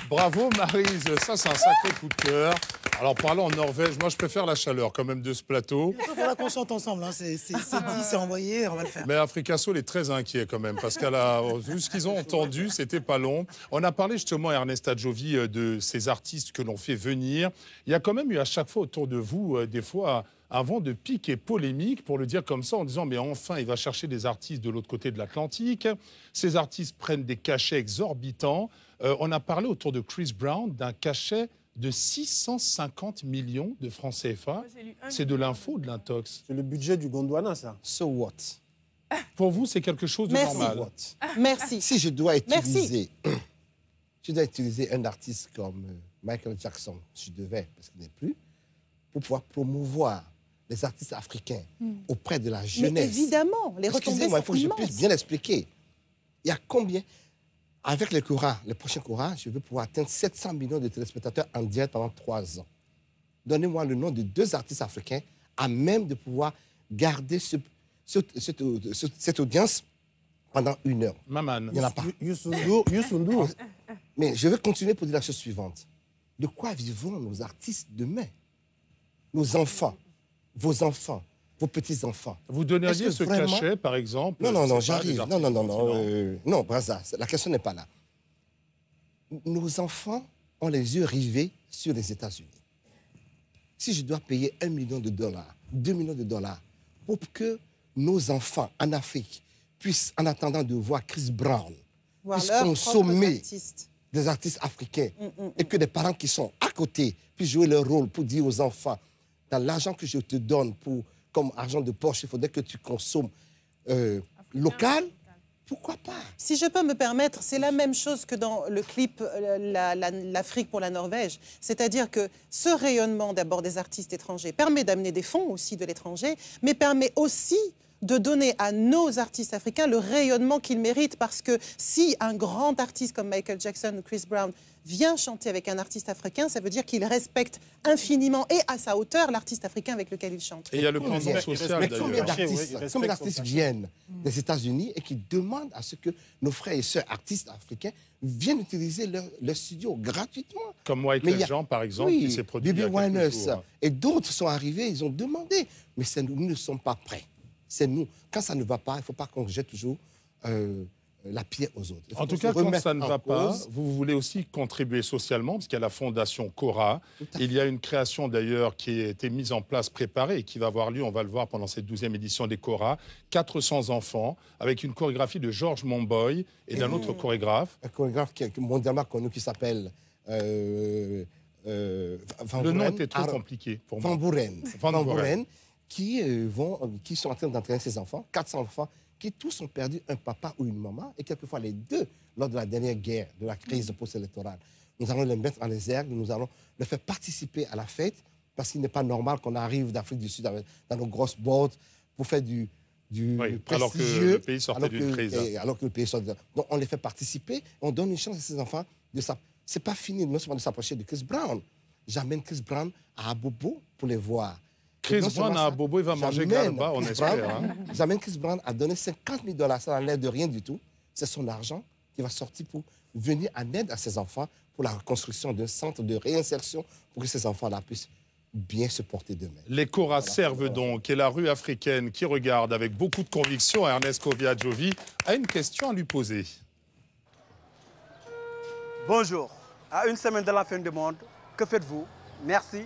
Bravo Maryse, ça c'est un sacré coup de cœur. Alors parlons en Norvège, moi je préfère la chaleur quand même de ce plateau. Il faudra qu'on chante ensemble, hein. C'est dit, c'est envoyé, on va le faire. Mais Africa Soul est très inquiet quand même, parce vu ce qu'ils ont entendu, c'était pas long. On a parlé justement, Ernest Adjovi, de ces artistes que l'on fait venir. Il y a quand même eu à chaque fois autour de vous, des fois, un vent de pique et polémique, pour le dire comme ça, en disant mais enfin, il va chercher des artistes de l'autre côté de l'Atlantique. Ces artistes prennent des cachets exorbitants. On a parlé autour de Chris Brown d'un cachet de 650 millions de francs CFA. C'est de l'info ou de l'intox? C'est le budget du Gondwana, ça. So what? Pour vous, c'est quelque chose de normal? Merci. Si je dois utiliser, un artiste comme Michael Jackson, si je devais, parce qu'il n'est plus, pour pouvoir promouvoir les artistes africains auprès de la jeunesse. Mais évidemment, les retombées sont immenses. Excusez-moi, il faut que je puisse bien expliquer. Il y a combien? Avec les prochains Cora, je vais pouvoir atteindre 700 millions de téléspectateurs en direct pendant 3 ans. Donnez-moi le nom de 2 artistes africains à même de pouvoir garder cette audience pendant 1 heure. Maman. Il n'y en a pas. Youssou. Mais je vais continuer pour dire la chose suivante. De quoi vivront nos artistes demain? Nos enfants, vos enfants, vos petits-enfants. Vous donneriez ce cachet, par exemple? Non, j'arrive. Non, Braza, la question n'est pas là. Nos enfants ont les yeux rivés sur les États-Unis. Si je dois payer $1 million, $2 millions, pour que nos enfants en Afrique puissent, en attendant de voir Chris Brown, puissent consommer des artistes africains et que des parents qui sont à côté puissent jouer leur rôle pour dire aux enfants, dans l'argent que je te donne comme argent de poche, il faudrait que tu consommes local. Pourquoi pas? Si je peux me permettre, c'est la même chose que dans le clip l'Afrique pour la Norvège. C'est-à-dire que ce rayonnement d'abord des artistes étrangers permet d'amener des fonds aussi de l'étranger, mais permet aussi de donner à nos artistes africains le rayonnement qu'ils méritent. Parce que si un grand artiste comme Michael Jackson ou Chris Brown vient chanter avec un artiste africain, ça veut dire qu'il respecte infiniment et à sa hauteur l'artiste africain avec lequel il chante. Et il y a le plan social mais d'ailleurs. combien d'artistes viennent des États-Unis et qui demandent à ce que nos frères et sœurs artistes africains viennent utiliser leur studio gratuitement? Comme Wyclef Jean, par exemple, qui s'est produit il y a quelques jours. Et d'autres sont arrivés, ils ont demandé. Mais nous ne sommes pas prêts. C'est nous. Quand ça ne va pas, il ne faut pas qu'on jette toujours la pierre aux autres. En tout cas, quand ça ne va pas, vous voulez aussi contribuer socialement, parce qu'il y a la fondation Cora. Il y a une création d'ailleurs qui a été mise en place, préparée, et qui va avoir lieu, on va le voir pendant cette 12e édition des Cora. 400 enfants, avec une chorégraphie de Georges Monboy et d'un autre chorégraphe. Un chorégraphe qui est mondialement connu, qui s'appelle... le nom était trop compliqué pour moi. Van Buren. Qui sont en train d'entraîner ces enfants, 400 enfants, qui tous ont perdu un papa ou une maman, et quelquefois les deux, lors de la dernière guerre, de la crise post-électorale. Nous allons les mettre en réserve, nous allons les faire participer à la fête, parce qu'il n'est pas normal qu'on arrive d'Afrique du Sud dans nos grosses boards pour faire du alors que le pays sortait d'une crise. Alors que le pays sortait. Donc on les fait participer, on donne une chance à ces enfants de c'est pas fini, non seulement de s'approcher de Chris Brown. J'amène Chris Brown à Abobo pour les voir. Chris Brown à Bobo, il va manger Galba, on espère. J'amène Chris Brown à donner $50 000, ça n'a l'air de rien du tout. C'est son argent qui va sortir pour venir en aide à ses enfants pour la construction d'un centre de réinsertion pour que ces enfants-là puissent bien se porter demain. Les Cora servent donc, et la rue africaine qui regarde avec beaucoup de conviction Ernest Kovi-Adjovi a une question à lui poser. Bonjour. À une semaine de la fin du monde, que faites-vous? Merci.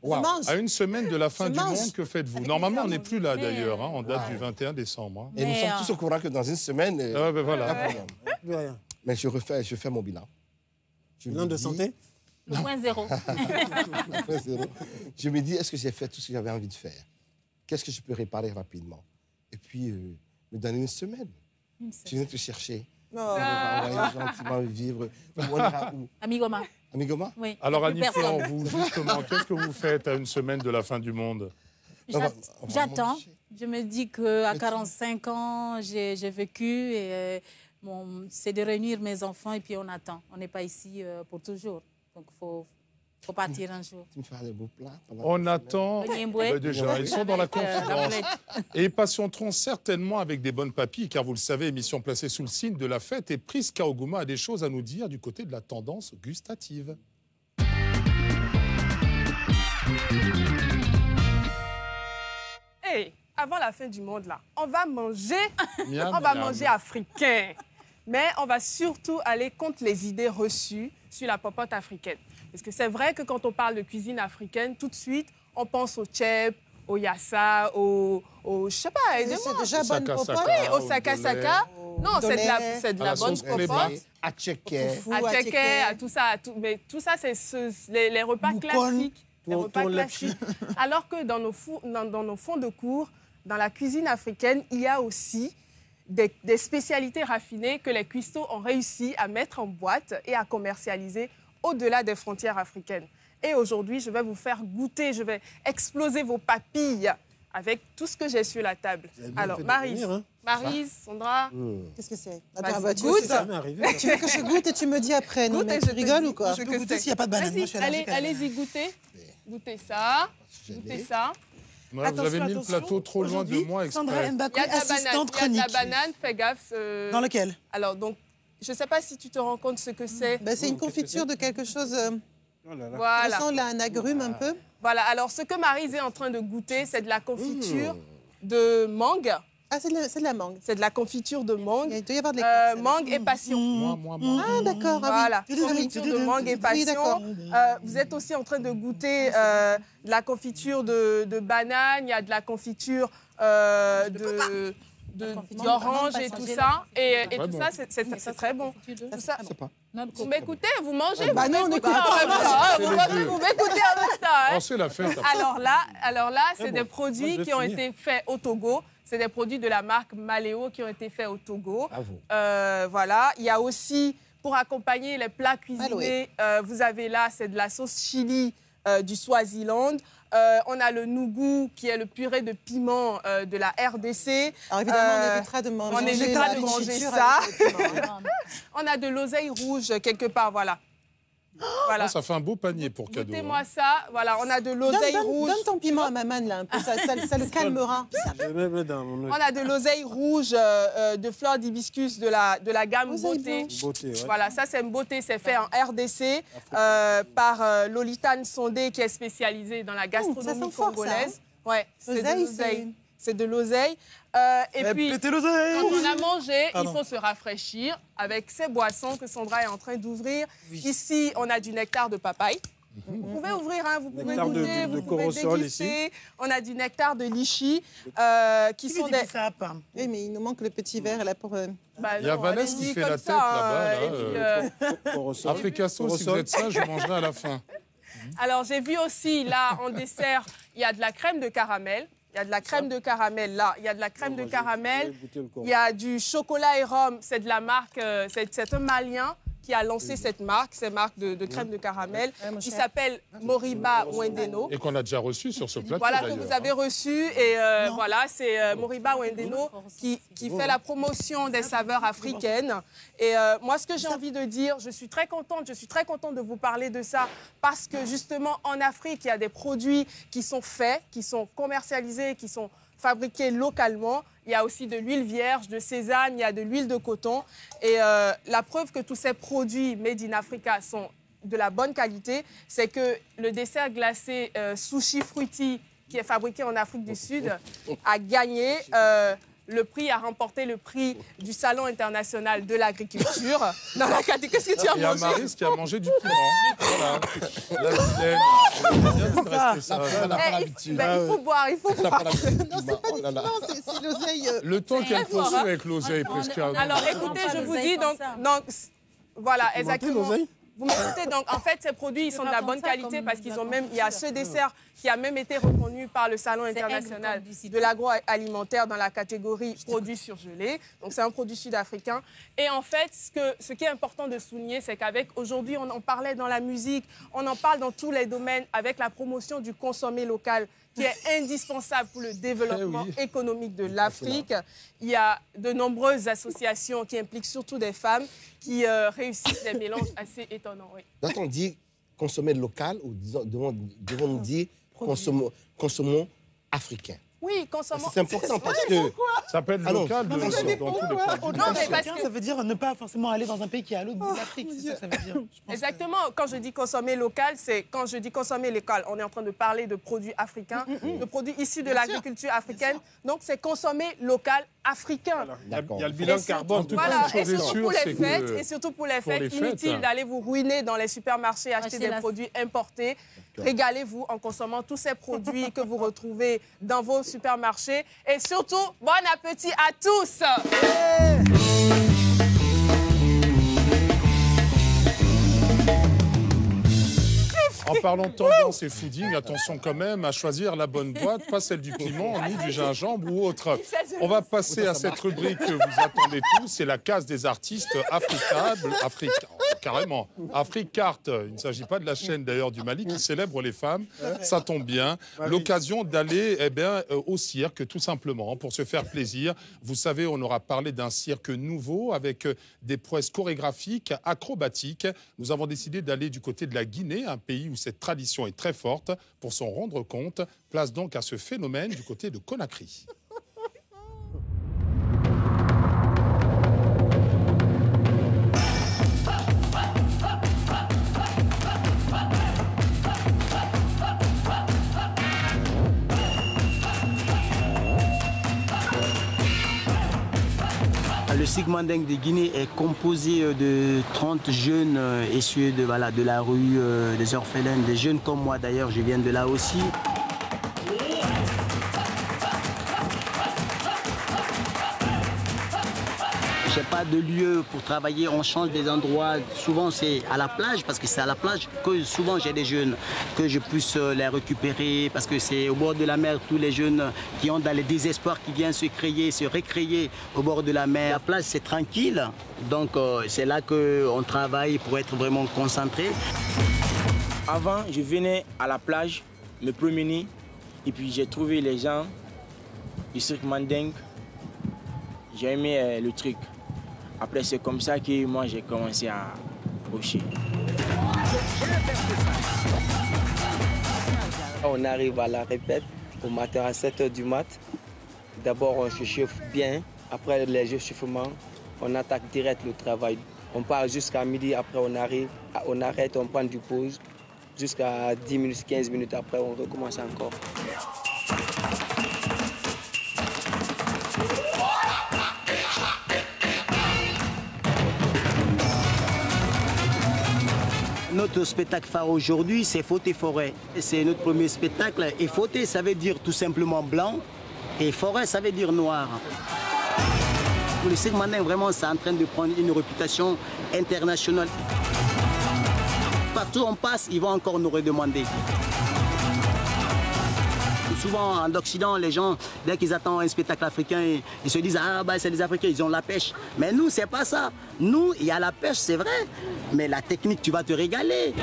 Wow. À une semaine de la fin du monde, que faites-vous? Normalement, on n'est plus là d'ailleurs, on date du 21 décembre. Et nous sommes tous au courant que dans une semaine... voilà. Mais je fais mon bilan. Bilan de santé? Le point zéro. Je me dis, est-ce que j'ai fait tout ce que j'avais envie de faire? Qu'est-ce que je peux réparer rapidement? Et puis, me donner une semaine. Je viens te chercher. Gentiment vivre. Amigoma. Amigoma? Oui. Alors, Annie-Fleur, vous, justement, qu'est-ce que vous faites à une semaine de la fin du monde? J'attends. Je me dis qu'à 45 ans, j'ai vécu et c'est de réunir mes enfants et puis on attend. On n'est pas ici pour toujours. Donc, il faut faut partir un jour. Tu me feras des beaux plats. On attend déjà. Ils sont dans la confidence. Et patienteront certainement avec des bonnes papilles, car vous le savez, émission placée sous le signe de la fête. Et Prisca Oguma a des choses à nous dire du côté de la tendance gustative. Hey, avant la fin du monde, là, on va manger, Miam, on va miam. manger africain. Mais on va surtout aller contre les idées reçues sur la popote africaine. Parce que c'est vrai que quand on parle de cuisine africaine, tout de suite, on pense au tchèp, au yassa, je sais pas, aidez-moi. C'est déjà bonne Saka, popote. saka. Oui, au saka-saka. Non, c'est de À la la bonne sauce clément. popote. À checker. Foufou, À attiéké. tchéké, à tout ça. Mais tout ça, c'est les repas classiques. Les repas classiques. Alors que dans nos fonds de cours, dans la cuisine africaine, il y a aussi des spécialités raffinées que les cuistots ont réussi à mettre en boîte et à commercialiser au-delà des frontières africaines. Et aujourd'hui, je vais vous faire goûter, je vais exploser vos papilles avec tout ce que j'ai sur la table. Alors, Maryse, Sandra, Qu'est-ce que c'est? Vas-y, Attends, tu goûte. veux que je goûte et tu me dis après? Non, Goûte mais et tu je te rigoles dis. ou quoi? Je peux goûter s'il n'y a pas de banane. Moi, je suis allergique à la banane. allez-y, goûtez. Goûtez ça. Goûtez ça. Ouais, vous avez mis le plateau trop loin de moi exprès. Sandra Il y Mbakwe, a de la banane, assistante il y a chronique. de la banane, fais gaffe. Dans lequel? Alors, donc, je ne sais pas si tu te rends compte ce que c'est. Ben, c'est une confiture de quelque chose. Voilà. Ça ressemble à un agrume un peu. Voilà, alors ce que Maryse est en train de goûter, c'est de la confiture de mangue. Ah, c'est de la mangue. C'est de la confiture de mangue. Il doit y avoir de l'écorce. Mangue et passion. Moi. Ah, d'accord. Voilà, Ah, oui. confiture de mangue et Oui, passion. d'accord. Vous êtes aussi en train de goûter de la confiture de banane, il y a de la confiture d'orange et tout ça. Et tout ça, c'est très bon. Tout ça. Vous m'écoutez, vous mangez, Bah vous non, on m'écoutez écoute en pas. même temps. C'est les deux. Vous m'écoutez en même temps. hein. Oh, c'est la fête. Alors là, c'est des produits qui ont été faits au Togo. C'est des produits de la marque Maléo qui ont été faits au Togo. Voilà. Il y a aussi, pour accompagner les plats cuisinés, vous avez là, c'est de la sauce chili du Swaziland. On a le nougou, qui est le purée de piment de la RDC. Alors évidemment, on évitera de manger, on évitera la de manger confiture ça. avec le piment. On a de l'oseille rouge quelque part, voilà. Voilà. Ah, ça fait un beau panier pour cadeau. Goûtez-moi ça. Voilà, on a de l'oseille rouge. Donne ton piment à maman là un peu, ça le calmera. On a de l'oseille rouge de fleurs d'hibiscus de la gamme Oseille Beauté. Voilà, ça c'est une beauté, c'est fait en RDC par Lolita Nsondé qui est spécialisée dans la gastronomie sent fort, congolaise. Ouais, c'est de L'oseille, l'oseille. C'est de l'oseille. Et puis, Pétez l'oseille. quand on a mangé, Pardon. il faut se rafraîchir avec ces boissons que Sandra est en train d'ouvrir. Ici, on a du nectar de papaye. Vous pouvez ouvrir, hein, vous pouvez Nectar goûter, de vous pouvez corosol déguster. On a du nectar de litchi qui sont des... Oui, mais il nous manque le petit verre là pour. Bah Il y a non, Vanessa allez-y qui fait comme la tête ça, là-bas, et puis, là, Africasto, si vous êtes ça, je mangerai à la fin. Alors, j'ai vu aussi, là, en dessert, il y a de la crème de caramel. Il y a de la crème de caramel, là. Il y a de la crème de caramel. Il y a du chocolat et rhum. C'est de la marque... c'est un Malien qui a lancé cette marque de crème de caramel, qui s'appelle Moriba Wendeno. Et qu'on a déjà reçu sur ce plateau, Voilà, que d'ailleurs. vous avez reçu. Et voilà, c'est Moriba Wendeno qui fait la promotion des saveurs africaines. Et moi, ce que j'ai envie de dire, je suis très contente de vous parler de ça parce que justement, en Afrique, il y a des produits qui sont faits, qui sont commercialisés, qui sont fabriqués localement. Il y a aussi de l'huile vierge, de sésame, il y a de l'huile de coton. Et la preuve que tous ces produits made in Africa sont de la bonne qualité, c'est que le dessert glacé Sushi Fruity, qui est fabriqué en Afrique du Sud, a gagné le prix, a remporté le prix du Salon international de l'agriculture. Dans la catégorie, qu'est-ce que tu as Il y a mangé? Maryse qui a mangé du piment. Voilà. La vilaine. Elle aime bien rester ça. Il faut boire, il faut boire. Non, c'est pas du piment, c'est l'oseille. Le temps qu'elle fort, poursuit hein. avec l'oseille, presque. Alors écoutez, je vous dis, donc voilà, exactement. Vous m'écoutez, donc en fait, ces produits, ils sont de la bonne qualité parce qu'ils ont même, il y a ce dessert qui a même été reconnu par le Salon international de l'agroalimentaire dans la catégorie produits surgelés. Donc c'est un produit sud-africain. Et en fait, ce qui est important de souligner, c'est qu'avec aujourd'hui, on en parlait dans la musique, on en parle dans tous les domaines avec la promotion du consommé local qui est indispensable pour le développement économique de l'Afrique. Il y a de nombreuses associations qui impliquent surtout des femmes qui réussissent des mélanges assez étonnants. Oui. Quand on dit consommer local ou devons-nous dire consommons africain? Oui, consommons. C'est important parce que... Ça peut être local dans tous les pays. Non, mais parce que... Ça veut dire ne pas forcément aller dans un pays qui est à l'autre bout de l'Afrique. C'est ça que ça veut dire. Exactement. Quand je dis consommer local, c'est quand je dis consommer local, on est en train de parler de produits africains, de produits issus de l'agriculture africaine. Donc, c'est consommer local africain. Il y a le bilan carbone. Voilà, et surtout pour les fêtes, inutile d'aller vous ruiner dans les supermarchés, acheter des produits importés. Régalez-vous en consommant tous ces produits que vous retrouvez dans vos supermarchés. Et surtout, bon appétit à tous! En parlant de tendance et fooding, attention quand même à choisir la bonne boîte, pas celle du piment, ni du gingembre ou autre. On va passer à cette rubrique que vous attendez tous, c'est la case des artistes africables, carrément, Africart. Il ne s'agit pas de la chaîne d'ailleurs du Mali qui célèbre les femmes, ça tombe bien. L'occasion d'aller au cirque tout simplement pour se faire plaisir. Vous savez, on aura parlé d'un cirque nouveau avec des prouesses chorégraphiques, acrobatiques. Nous avons décidé d'aller du côté de la Guinée, un pays où cette tradition est très forte. Pour s'en rendre compte, place donc à ce phénomène du côté de Conakry. Le cirque Mandingue de Guinée est composé de 30 jeunes issus de la rue, des orphelins, des jeunes comme moi d'ailleurs, je viens de là aussi. J'ai pas de lieu pour travailler, on change des endroits. Souvent c'est à la plage, parce que c'est à la plage que souvent j'ai des jeunes, que je puisse les récupérer, parce que c'est au bord de la mer, tous les jeunes qui ont dans le désespoir, qui viennent se récréer au bord de la mer. La plage c'est tranquille, donc c'est là qu'on travaille pour être vraiment concentré. Avant, je venais à la plage, me promener, et puis j'ai trouvé les gens du cirque Mandingue. J'ai aimé le truc. Après, c'est comme ça que moi, j'ai commencé à pocher. On arrive à la répète au matin à 7 h du mat. D'abord, on se chauffe bien. Après les échauffements, on attaque direct le travail. On part jusqu'à midi. Après, on arrête, on prend du pause. Jusqu'à 10 minutes, 15 minutes après, on recommence encore. Notre spectacle phare aujourd'hui, c'est Fauté Forêt. C'est notre premier spectacle. Et Fauté, ça veut dire tout simplement blanc. Et Forêt, ça veut dire noir. Pour le cirque Mandingue, vraiment, c'est en train de prendre une réputation internationale. Partout où on passe, ils vont encore nous redemander. Souvent, en Occident, les gens, dès qu'ils attendent un spectacle africain, ils se disent « Ah, bah, c'est les Africains, ils ont la pêche. » Mais nous, c'est pas ça. Nous, il y a la pêche, c'est vrai. Mais la technique, tu vas te régaler.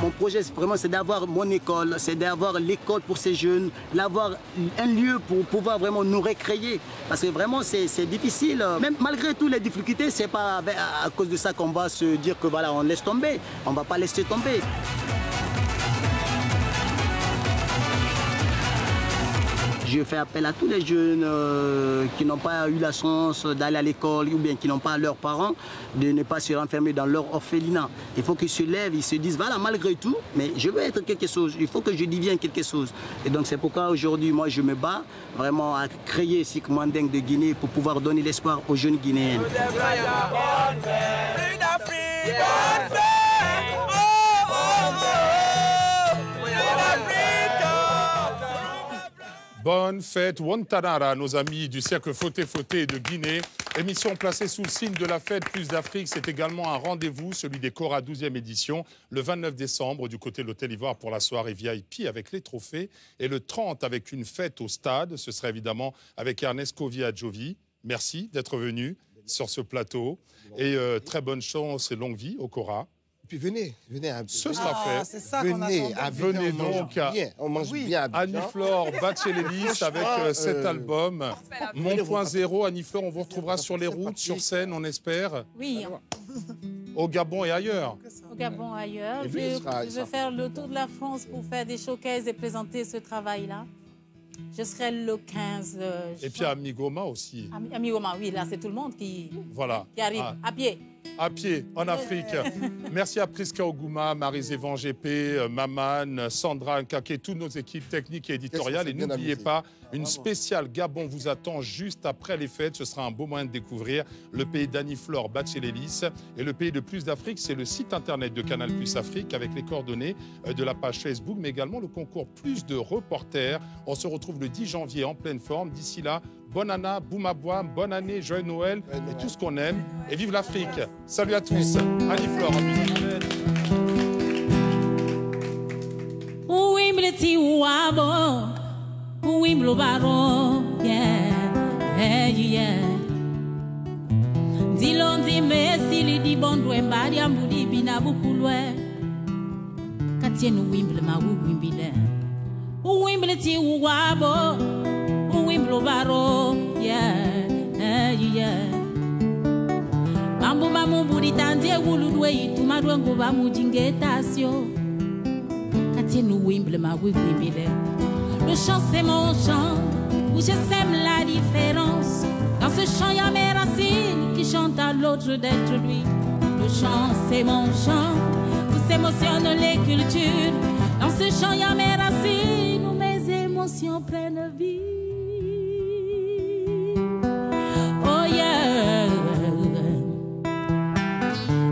Mon projet, vraiment, c'est d'avoir mon école, c'est d'avoir l'école pour ces jeunes, d'avoir un lieu pour pouvoir vraiment nous récréer. Parce que vraiment, c'est difficile. Même malgré toutes les difficultés, c'est pas à cause de ça qu'on va se dire que voilà, on laisse tomber. On va pas laisser tomber. Je fais appel à tous les jeunes qui n'ont pas eu la chance d'aller à l'école ou bien qui n'ont pas leurs parents de ne pas se renfermer dans leur orphelinat. Il faut qu'ils se lèvent, ils se disent, voilà, malgré tout, mais je veux être quelque chose, il faut que je devienne quelque chose. Et donc c'est pourquoi aujourd'hui, moi, je me bats vraiment à créer Cirque Mandingue de Guinée pour pouvoir donner l'espoir aux jeunes Guinéens. Bonne fête, Wantanara, nos amis du Cercle Fauté de Guinée. Émission placée sous le signe de la fête Plus d'Afrique. C'est également un rendez-vous, celui des Cora 12e édition, le 29 décembre du côté de l'Hôtel Ivoire pour la soirée VIP avec les trophées. Et le 30 avec une fête au stade. Ce sera évidemment avec Ernest Kovia-Adjovi. Merci d'être venu sur ce plateau. Et très bonne chance et longue vie au Cora. Puis venez à Ce sera fait. C'est ça qu'on attend. Venez donc à on mange bien à Annie-Flore Bachelélis avec cet album. Mon point zéro, Annie-Flore, on vous retrouvera sur les routes, sur scène, on espère. Oui. Au Gabon et ailleurs. Au Gabon et ailleurs. Et lui, Je vais faire le tour de la France pour faire des showcases et présenter ce travail-là. Je serai le 15. Et puis à Migoma aussi. À Migoma, oui, là, c'est tout le monde qui arrive à pied. À pied, en Afrique. Merci à Priska Oguma, Marie-Zévan GP, Maman, Sandra Nkake, toutes nos équipes techniques et éditoriales. Et n'oubliez pas, une spéciale Gabon vous attend juste après les fêtes. Ce sera un beau moyen de découvrir le pays d'Annie-Flore Bachelélis. Et le pays de Plus d'Afrique, c'est le site internet de Canal Plus Afrique avec les coordonnées de la page Facebook, mais également le concours Plus de reporters. On se retrouve le 10 janvier en pleine forme. D'ici là, bonne année, Boumaboua, bonne année, joyeux Noël et tout ce qu'on aime. Et vive l'Afrique. Salut à tous. Annie-Flore en musique. Mambo mamuburi tandie wuludwe itumadwe ngoba mujingetasio. Katienu wimble ma wimbile. Le chant c'est mon chant, où je sème la différence. Dans ce chant y a mes racines qui chantent à l'autre d'être lui. Le chant c'est mon chant, où s'émotionnent les cultures. Dans ce chant y a mes racines, où mes émotions prennent vie. Oh yeah.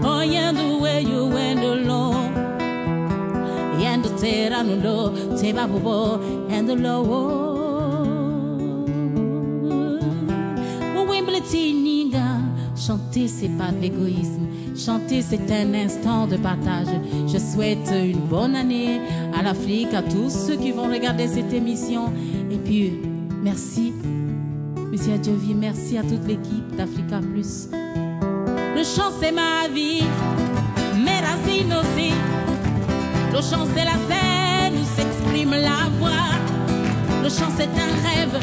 Oh yeah, the way you went alone. And the terra no low, teba bobo, and the low. Chanter, c'est pas de l'égoïsme. Chanter, c'est un instant de partage. Je souhaite une bonne année à l'Afrique, à tous ceux qui vont regarder cette émission. Et puis, merci, Monsieur Adjovi, merci à toute l'équipe d'Africa Plus. Le chant, c'est ma vie, mes racines aussi. Le chant, c'est la scène où s'exprime la voix. Le chant, c'est un rêve,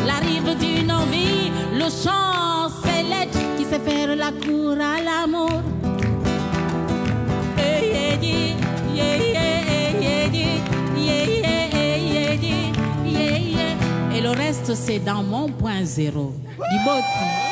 la rive d'une envie. Le chant, c'est l'être qui sait faire la cour à l'amour. Et le reste, c'est dans mon point zéro. Diboti.